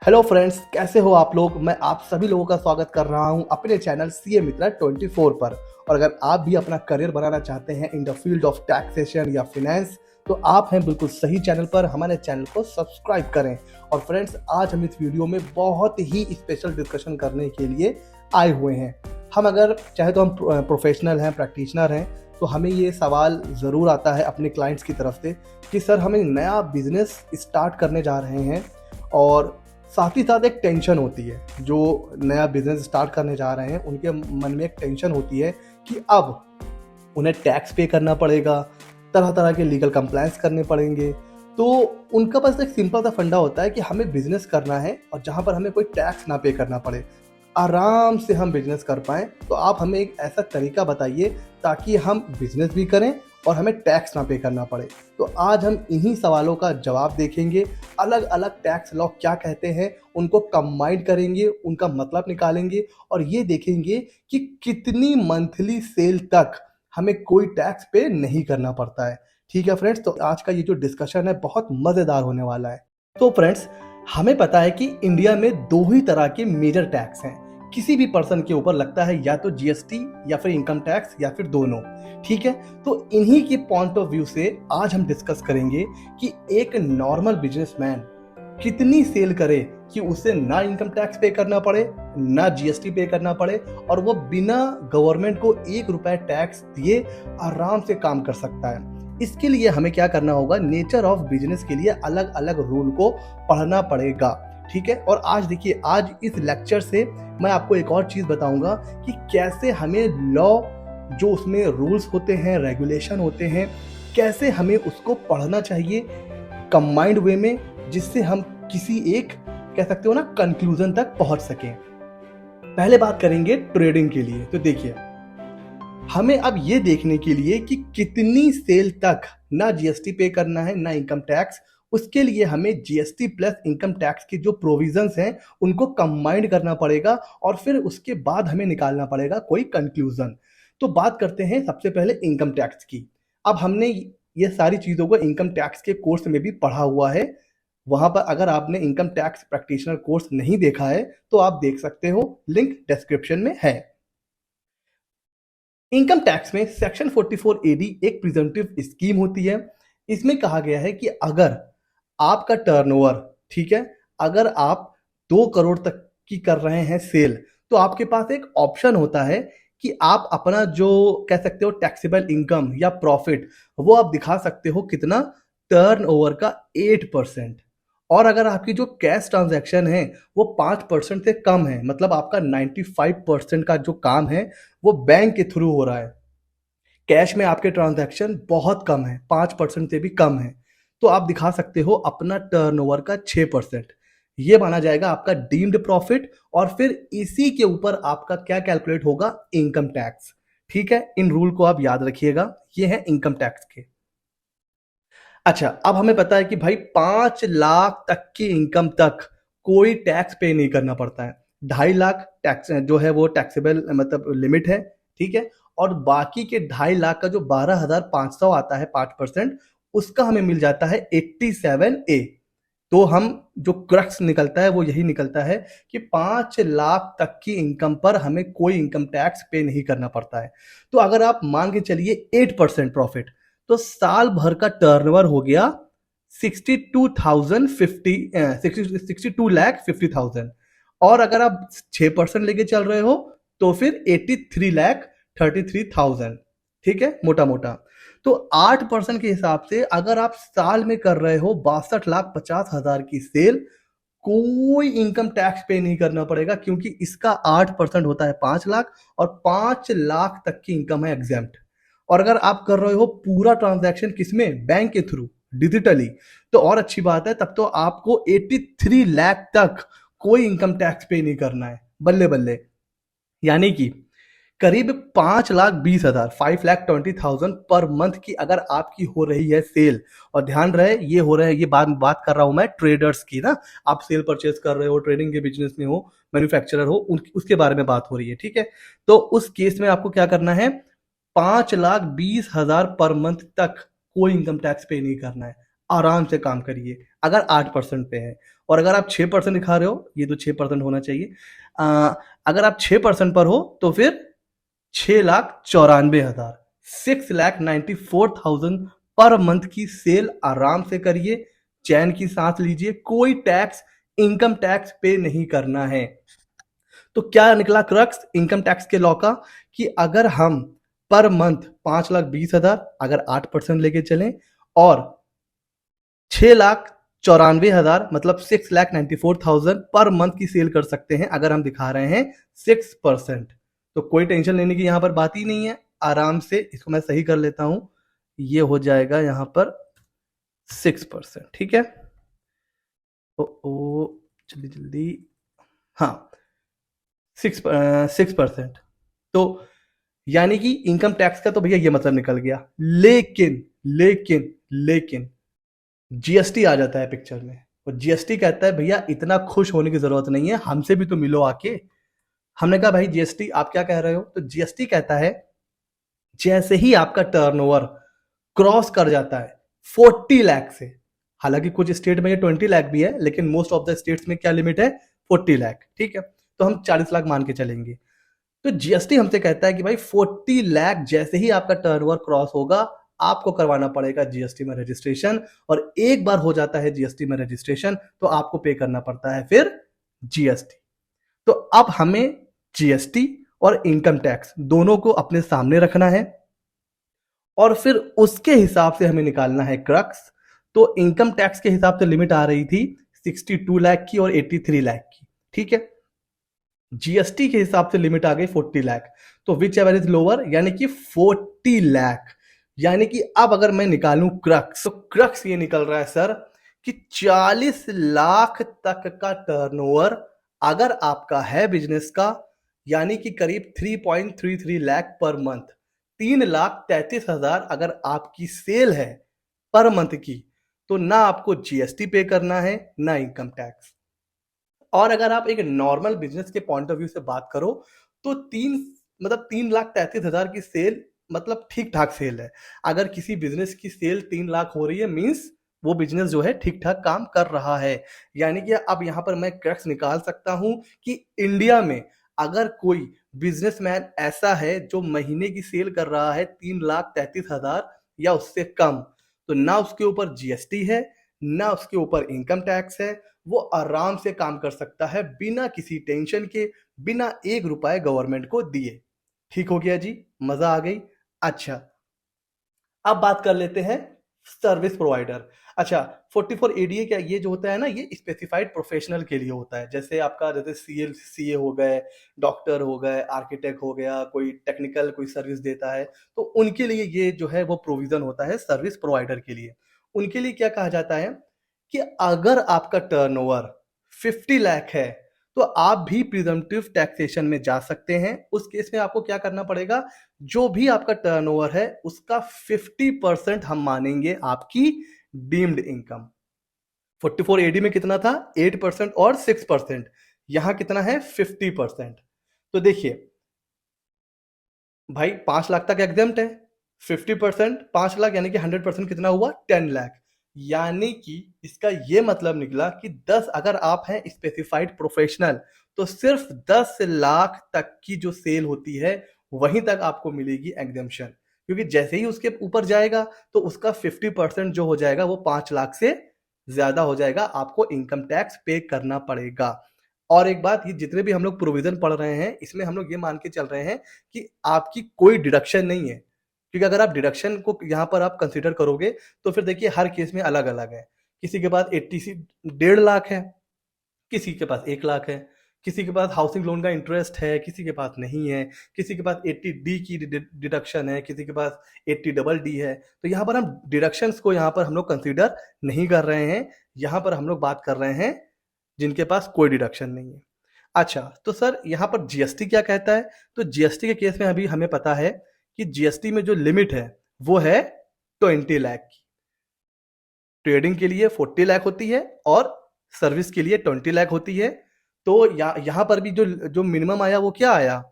Hello friends, कैसे हो आप लोग। मैं आप सभी लोगों का स्वागत कर रहा हूं अपने चैनल सीए मित्रा 24 पर। और अगर आप भी अपना करियर बनाना चाहते हैं in the field of taxation या फिनेंस, तो आप हैं बिल्कुल सही चैनल पर। हमारे चैनल को सब्सक्राइब करें। और फ्रेंड्स, आज हम इस वीडियो में बहुत ही स्पेशल डिस्कशन करने के लिए आए हुए हैं। हम अगर चाहे तो हम प्रोफेशनल हैं, प्रैक्टिशनर हैं, तो हमें ये सवाल ज़रूर आता है अपने क्लाइंट्स की तरफ से कि सर, हमें नया बिजनेस स्टार्ट करने जा रहे हैं और साथ ही साथ एक टेंशन होती है। जो नया बिजनेस स्टार्ट करने जा रहे हैं उनके मन में एक टेंशन होती है कि अब उन्हें टैक्स पे करना पड़ेगा, तरह तरह के लीगल कंप्लायंस करने पड़ेंगे। तो उनका बस एक सिंपल सा फंडा होता है कि हमें बिजनेस करना है और जहाँ पर हमें कोई टैक्स ना पे करना पड़े, आराम से हम बिजनेस कर पाएँ। तो आप हमें एक ऐसा तरीका बताइए ताकि हम बिजनेस भी करें और हमें टैक्स ना पे करना पड़े। तो आज हम इन्हीं सवालों का जवाब देखेंगे। अलग अलग टैक्स लॉ क्या कहते हैं, उनको कंबाइन करेंगे, उनका मतलब निकालेंगे और ये देखेंगे कि कितनी मंथली सेल तक हमें कोई टैक्स पे नहीं करना पड़ता है। ठीक है फ्रेंड्स, तो आज का ये जो डिस्कशन है बहुत मज़ेदार होने वाला है। तो फ्रेंड्स, हमें पता है कि इंडिया में दो ही तरह के मेजर टैक्स हैं। किसी भी पर्सन के ऊपर लगता है या तो जीएसटी या फिर इनकम टैक्स या फिर दोनों। ठीक है, तो इन्हीं के पॉइंट ऑफ व्यू से आज हम डिस्कस करेंगे कि एक नॉर्मल बिजनेसमैन कितनी सेल करे कि उसे ना इनकम टैक्स पे करना पड़े, ना जीएसटी पे करना पड़े और वो बिना गवर्नमेंट को 1 रुपए टैक्स दिए आराम से काम कर सकता है। इसके लिए हमें क्या करना होगा, नेचर ऑफ बिजनेस के लिए अलग अलग रूल को पढ़ना पड़ेगा। ठीक है, और आज देखिए, आज इस लेक्चर से मैं आपको एक और चीज बताऊंगा कि कैसे हमें लॉ, जो उसमें रूल्स होते हैं, रेगुलेशन होते हैं, कैसे हमें उसको पढ़ना चाहिए कंबाइंड वे में, जिससे हम किसी एक, कह सकते हो ना, कंक्लूजन तक पहुंच सकें। पहले बात करेंगे ट्रेडिंग के लिए। तो देखिए, हमें अब ये देखने के लिए कि कितनी सेल तक ना जीएसटी पे करना है ना इनकम टैक्स, उसके लिए हमें जीएसटी प्लस इनकम टैक्स के जो प्रोविजंस हैं उनको कंबाइंड करना पड़ेगा और फिर उसके बाद हमें निकालना पड़ेगा कोई कंक्लूजन। तो बात करते हैं सबसे पहले इनकम टैक्स की। अब हमने ये सारी चीज़ों को इनकम टैक्स के कोर्स में भी पढ़ा हुआ है। वहां पर अगर आपने इनकम टैक्स प्रैक्टिशनर कोर्स नहीं देखा है तो आप देख सकते हो, लिंक डिस्क्रिप्शन में है। इनकम टैक्स में सेक्शन 44 एडी एक प्रिजम्पटिव स्कीम होती है। इसमें कहा गया है कि अगर आपका टर्नओवर, ठीक है, अगर आप 2 करोड़ तक की कर रहे हैं सेल, तो आपके पास एक ऑप्शन होता है कि आप अपना जो, कह सकते हो, टैक्सेबल इनकम या प्रॉफिट, वो आप दिखा सकते हो कितना, टर्नओवर का 8%। और अगर आपकी जो कैश ट्रांजैक्शन है वो 5% से कम है, मतलब आपका 95% का जो काम है वो बैंक के थ्रू हो रहा है, कैश में आपके ट्रांजैक्शन बहुत कम है, 5% से भी कम है, तो आप दिखा सकते हो अपना टर्नओवर का 6%। ये माना जाएगा आपका डीम्ड प्रॉफिट और फिर इसी के ऊपर आपका क्या कैलकुलेट होगा, इनकम टैक्स। ठीक है, इन रूल को आप याद रखिएगा, ये है इनकम टैक्स के। अच्छा, अब हमें पता है कि भाई 5 लाख तक की इनकम तक कोई टैक्स पे नहीं करना पड़ता है। 2.5 लाख टैक्स जो है वो टैक्सेबल, मतलब लिमिट है। ठीक है, और बाकी के 2.5 लाख का जो 12,500 आता है 5%, उसका हमें मिल जाता है 87A। तो हम, जो क्रक्स निकलता है वो यही निकलता है कि 5 लाख तक की इनकम पर हमें कोई इनकम टैक्स पे नहीं करना पड़ता है। तो अगर आप मान के चलिए 8% प्रॉफिट, तो साल भर का टर्नओवर हो गया 62,50,000। और अगर आप 6% लेके चल रहे हो तो फिर 83,33,000। ठीक है, मोटा मोटा। तो 8% के हिसाब से अगर आप साल में कर रहे हो 62,50,000 की सेल, कोई इनकम टैक्स पे नहीं करना पड़ेगा, क्योंकि इसका 8% होता है 5 लाख और 5 लाख तक की इनकम है एग्जेम्प्ट। और अगर आप कर रहे हो पूरा ट्रांजैक्शन किसमें, बैंक के थ्रू, डिजिटली, तो और अच्छी बात है, तब तो आपको 83 लाख तक कोई इनकम टैक्स पे नहीं करना है। बल्ले बल्ले, यानी कि करीब 5,20,000, 5,20,000 पर मंथ की अगर आपकी हो रही है सेल। और ध्यान रहे, ये हो रहा है, ये बात कर रहा हूं मैं ट्रेडर्स की ना। आप सेल परचेज कर रहे हो, ट्रेडिंग के बिजनेस में हो, मैन्युफैक्चरर हो, उसके बारे में बात हो रही है। ठीक है, तो उस केस में आपको क्या करना है, 5,20,000 पर मंथ तक कोई इनकम टैक्स पे नहीं करना है। आराम से काम करिए अगर 8% पे है। और अगर आप 6% दिखा रहे हो, ये तो 6% होना चाहिए, अगर आप 6% पर हो तो फिर 6,94,000, 6,94,000 पर मंथ की सेल आराम से करिए, चैन की सांस लीजिए, कोई टैक्स, इनकम टैक्स पे नहीं करना है। तो क्या निकला क्रक्स इनकम टैक्स के लॉ का, कि अगर हम पर मंथ 5,20,000 अगर 8% लेके चलें, और 6,94,000 मतलब 6,94,000 पर मंथ की सेल कर सकते हैं अगर हम दिखा रहे हैं 6%। तो कोई टेंशन लेने की यहां पर बात ही नहीं है, आराम से इसको मैं सही कर लेता हूं, ये हो जाएगा यहां पर 6%। ठीक है, ओ जल्दी जल्दी, हाँ 6%। तो यानी कि इनकम टैक्स का तो भैया ये मतलब निकल गया, लेकिन लेकिन लेकिन जीएसटी आ जाता है पिक्चर में, और जीएसटी कहता है भैया इतना खुश होने की जरूरत नहीं है, हमसे भी तो मिलो आके। हमने कहा भाई जीएसटी आप क्या कह रहे हो, तो जीएसटी कहता है जैसे ही आपका टर्नओवर क्रॉस कर जाता है 40 लाख से, हालांकि कुछ स्टेट में ये 20 लाख भी है, लेकिन मोस्ट ऑफ द स्टेट्स में क्या लिमिट है, 40 लाख। ठीक है, तो हम 40 लाख मान के चलेंगे। तो जीएसटी हमसे कहता है कि भाई 40 लाख जैसे ही आपका टर्नओवर क्रॉस होगा, आपको करवाना पड़ेगा जीएसटी में रजिस्ट्रेशन, और एक बार हो जाता है जीएसटी में रजिस्ट्रेशन तो आपको पे करना पड़ता है फिर जीएसटी। तो अब हमें जीएसटी और इनकम टैक्स दोनों को अपने सामने रखना है, और फिर उसके हिसाब से हमें निकालना है क्रक्स। तो इनकम टैक्स के हिसाब से लिमिट आ रही थी 62 लाख की और 83 लाख की। ठीक है, जीएसटी के हिसाब से लिमिट आ गई 40 लाख, तो विच एवर इज लोअर, यानी कि 40 लाख। यानी कि अब अगर मैं निकालूं क्रक्स, तो क्रक्स ये निकल रहा है सर कि 40 लाख तक का टर्नओवर अगर आपका है बिजनेस का, यानी कि करीब 3.33 लाख पर मंथ, 3,33,000 अगर आपकी सेल है पर मंथ की, तो ना आपको जीएसटी पे करना है ना इनकम टैक्स। और अगर आप एक नॉर्मल बिजनेस के पॉइंट ऑफ व्यू से बात करो, तो 3,33,000 की सेल मतलब ठीक ठाक सेल है। अगर किसी बिजनेस की सेल 3 लाख हो रही है, मीन्स वो बिजनेस जो है ठीक ठाक काम कर रहा है। यानी कि अब यहां पर मैं क्रक्स निकाल सकता हूं कि इंडिया में अगर कोई बिजनेसमैन ऐसा है जो महीने की सेल कर रहा है 3,33,000 या उससे कम, तो ना उसके ऊपर जीएसटी है ना उसके ऊपर इनकम टैक्स है, वो आराम से काम कर सकता है बिना किसी टेंशन के, बिना 1 रुपए गवर्नमेंट को दिए। ठीक हो गया जी, मजा आ गई। अच्छा, अब बात कर लेते हैं सर्विस प्रोवाइडर। अच्छा, 44 एडीए क्या, ये जो होता है ना, ये स्पेसिफाइड प्रोफेशनल के लिए होता है, जैसे आपका जैसे सीए हो गए, डॉक्टर हो गए, आर्किटेक्ट हो गया, कोई टेक्निकल कोई सर्विस देता है, तो उनके लिए ये जो है वो प्रोविजन होता है सर्विस प्रोवाइडर के लिए। उनके लिए क्या कहा जाता है कि अगर आपका टर्नओवर 50 लाख है, तो आप भी प्रिजम्पटिव टैक्सेशन में जा सकते हैं। उस केस में आपको क्या करना पड़ेगा, जो भी आपका टर्नओवर है उसका 50% हम मानेंगे आपकी डीम्ड इनकम। 44 एडी में कितना था, 8% और 6%, यहां कितना है 50%। तो देखिए भाई 5 लाख तक एग्जेम्प्ट है, 50% 5 लाख यानी कि 100% कितना हुआ 10 लाख। यानी कि इसका ये मतलब निकला कि 10, अगर आप हैं स्पेसिफाइड प्रोफेशनल, तो सिर्फ 10 लाख तक की जो सेल होती है वहीं तक आपको मिलेगी एग्जेम्पशन, क्योंकि जैसे ही उसके ऊपर जाएगा तो उसका 50% जो हो जाएगा वो 5 लाख से ज्यादा हो जाएगा, आपको इनकम टैक्स पे करना पड़ेगा। और एक बात, ये जितने भी हम लोग प्रोविजन पढ़ रहे हैं इसमें हम लोग ये मान के चल रहे हैं कि आपकी कोई डिडक्शन नहीं है, क्योंकि अगर आप डिडक्शन को यहाँ पर आप कंसीडर करोगे तो फिर देखिए हर केस में अलग अलग है। किसी के पास 1.5 लाख है, किसी के पास 1 लाख है, किसी के पास हाउसिंग लोन का इंटरेस्ट है, किसी के पास नहीं है, किसी के पास 80D की डिडक्शन है, किसी के पास 80DD है। तो यहाँ पर हम डिडक्शंस को यहाँ पर हम लोग कंसीडर नहीं कर रहे हैं, यहाँ पर हम लोग बात कर रहे हैं जिनके पास कोई डिडक्शन नहीं है। अच्छा, तो सर यहाँ पर जीएसटी क्या कहता है, तो जीएसटी के केस में अभी हमें पता है कि जीएसटी में जो लिमिट है वो है 20 लाख की, ट्रेडिंग के लिए 40 लाख होती है और सर्विस के लिए 20 लाख होती है। तो यहाँ पर भी जो जो मिनिमम आया वो क्या आया,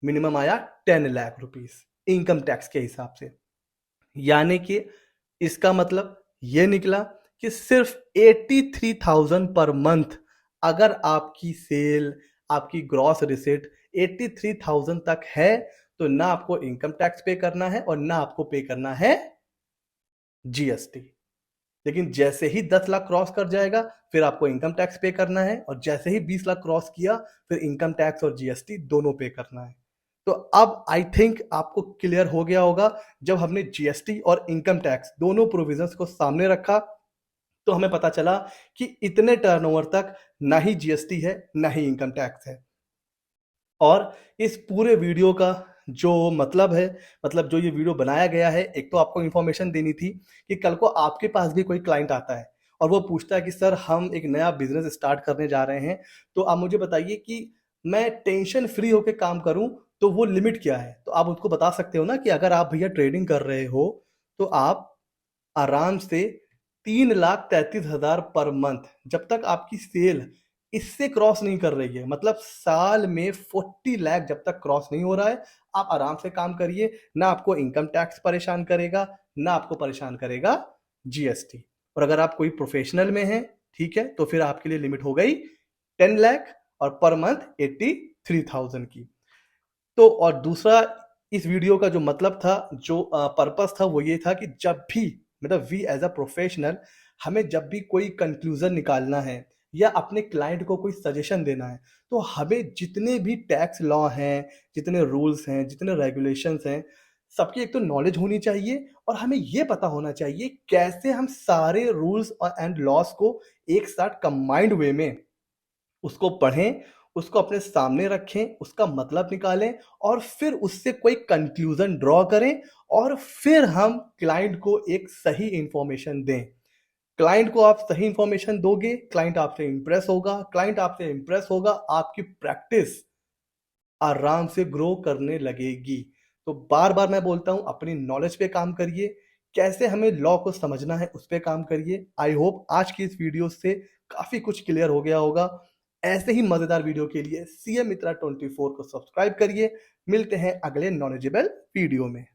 मिनिमम आया 10 लाख रुपीस इनकम टैक्स के हिसाब से। यानी कि इसका मतलब ये निकला कि सिर्फ 83,000 पर मंथ अगर आपकी सेल, आपकी ग्रॉस रिसिट 83,000 तक है, तो ना आपको इनकम टैक्स पे करना है और ना आपको पे करना है जीएसटी। लेकिन जैसे ही 10 लाख क्रॉस कर जाएगा, फिर आपको इनकम टैक्स पे करना है, और जैसे ही 20 लाख क्रॉस किया, फिर इनकम टैक्स और जीएसटी दोनों पे करना है। तो अब आई थिंक आपको क्लियर हो गया होगा, जब हमने जीएसटी और इनकम टैक्स दोनों प्रोविजंस को सामने रखा, तो हमें पता चला कि इतने टर्नओवर तक ना ही जीएसटी है, ना ही इनकम टैक्स है। और इस पूरे वीडियो का जो मतलब है, मतलब जो ये वीडियो बनाया गया है, एक तो आपको इन्फॉर्मेशन देनी थी कि कल को आपके पास भी कोई क्लाइंट आता है और वो पूछता है कि सर हम एक नया बिजनेस स्टार्ट करने जा रहे हैं, तो आप मुझे बताइए कि मैं टेंशन फ्री होकर काम करूं, तो वो लिमिट क्या है। तो आप उसको बता सकते हो ना कि अगर आप भैया ट्रेडिंग कर रहे हो, तो आप आराम से 3,33,000 पर मंथ, जब तक आपकी सेल इससे क्रॉस नहीं कर रही है, मतलब साल में 40 लाख जब तक क्रॉस नहीं हो रहा है, आप आराम से काम करिए। ना आपको इनकम टैक्स परेशान करेगा, ना आपको परेशान करेगा जीएसटी। और अगर आप कोई प्रोफेशनल में हैं, ठीक है, तो फिर आपके लिए लिमिट हो गई 10 लाख और पर मंथ 83,000 की। तो और दूसरा, इस वीडियो का जो मतलब था, जो पर्पस था, वो ये था कि जब भी, मतलब वी एज अ प्रोफेशनल, हमें जब भी कोई कंक्लूजन निकालना है या अपने क्लाइंट को कोई सजेशन देना है, तो हमें जितने भी टैक्स लॉ हैं, जितने रूल्स हैं, जितने रेगुलेशंस हैं, सबकी एक तो नॉलेज होनी चाहिए, और हमें ये पता होना चाहिए कैसे हम सारे रूल्स और एंड लॉस को एक साथ कंबाइंड वे में उसको पढ़ें, उसको अपने सामने रखें, उसका मतलब निकालें, और फिर उससे कोई कंक्लूजन ड्रॉ करें, और फिर हम क्लाइंट को एक सही इंफॉर्मेशन दें। क्लाइंट को आप सही इंफॉर्मेशन दोगे, क्लाइंट आपसे इंप्रेस होगा, क्लाइंट आपसे इंप्रेस होगा, आपकी प्रैक्टिस आराम से ग्रो करने लगेगी। तो बार-बार मैं बोलता हूँ, अपनी नॉलेज पे काम करिए, कैसे हमें लॉ को समझना है उस पे काम करिए। आई होप आज की इस वीडियो से काफ़ी कुछ क्लियर हो गया होगा। ऐसे ही मज़ेदार वीडियो के लिए सीए मित्रा 24 को सब्सक्राइब करिए। मिलते हैं अगले नॉलेजेबल वीडियो में।